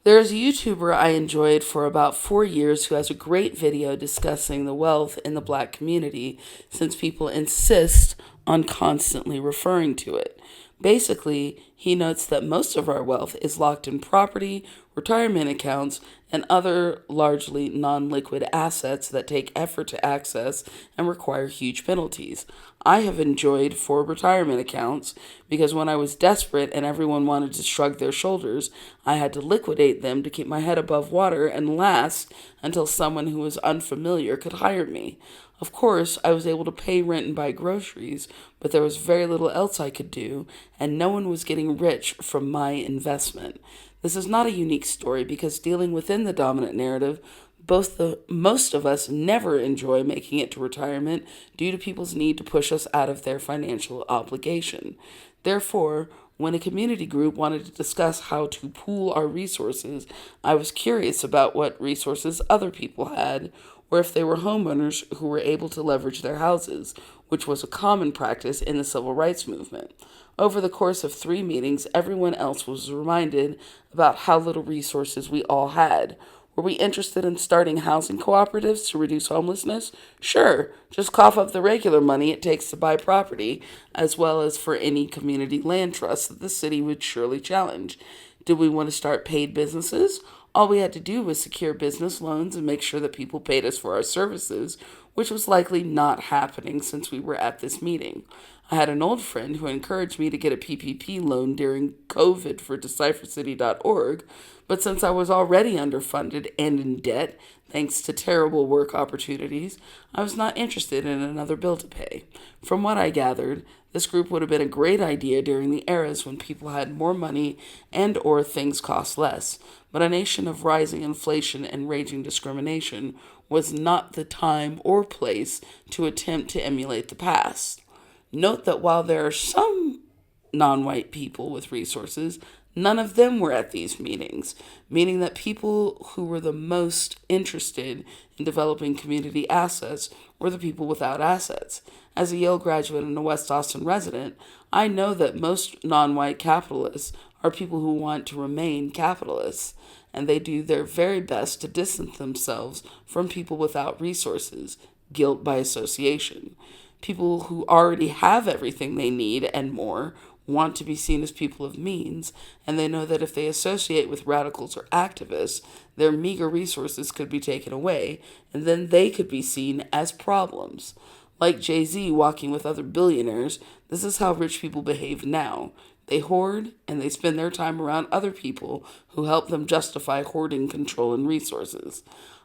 There's a YouTuber I enjoyed for about 4 years who has a great video discussing the wealth in the black community since people insist on constantly referring to it. Basically, he notes that most of our wealth is locked in property, retirement accounts, and other largely non liquid assets that take effort to access and require huge penalties. I have enjoyed four retirement accounts because when I was desperate and everyone wanted to shrug their shoulders, I had to liquidate them to keep my head above water and last until someone who was unfamiliar could hire me. Of course, I was able to pay rent and buy groceries, but there was very little else I could do, and no one was getting rich from my investment. This is not a unique story because dealing within the dominant narrative, both the most of us never enjoy making it to retirement due to people's need to push us out of their financial obligation. Therefore, when a community group wanted to discuss how to pool our resources, I was curious about what resources other people had, or if they were homeowners who were able to leverage their houses, which was a common practice in the civil rights movement. Over the course of 3 meetings, everyone else was reminded about how little resources we all had. Were we interested in starting housing cooperatives to reduce homelessness? Sure, just cough up the regular money it takes to buy property, as well as for any community land trust that the city would surely challenge. Did we want to start paid businesses? All we had to do was secure business loans and make sure that people paid us for our services, which was likely not happening since we were at this meeting. I had an old friend who encouraged me to get a PPP loan during COVID for deciphercity.org, but since I was already underfunded and in debt, thanks to terrible work opportunities, I was not interested in another bill to pay. From what I gathered, this group would have been a great idea during the eras when people had more money and or things cost less, but a nation of rising inflation and raging discrimination was not the time or place to attempt to emulate the past. Note that while there are some non white people with resources, none of them were at these meetings, meaning that people who were the most interested in developing community assets were the people without assets. As a Yale graduate and a West Austin resident, I know that most non white capitalists are people who want to remain capitalists, and they do their very best to distance themselves from people without resources, guilt by association. People who already have everything they need and more want to be seen as people of means, and they know that if they associate with radicals or activists, their meager resources could be taken away, and then they could be seen as problems. Like Jay-Z walking with other billionaires, this is how rich people behave now. They hoard and they spend their time around other people who help them justify hoarding control and resources.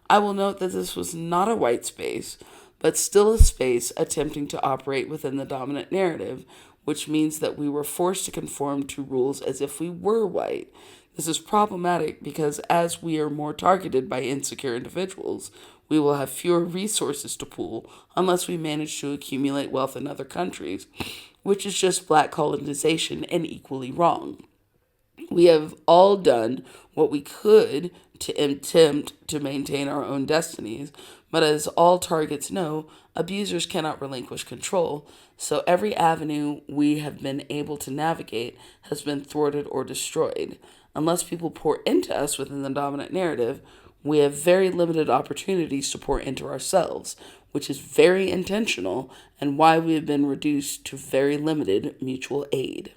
I will note that this was not a white space, but still a space attempting to operate within the dominant narrative, which means that we were forced to conform to rules as if we were white. This is problematic because as we are more targeted by insecure individuals, we will have fewer resources to pool unless we manage to accumulate wealth in other countries, which is just black colonization and equally wrong. We have all done what we could to attempt to maintain our own destinies, but as all targets know, abusers cannot relinquish control, so every avenue we have been able to navigate has been thwarted or destroyed. Unless people pour into us within the dominant narrative, we have very limited opportunities to pour into ourselves, which is very intentional and why we have been reduced to very limited mutual aid.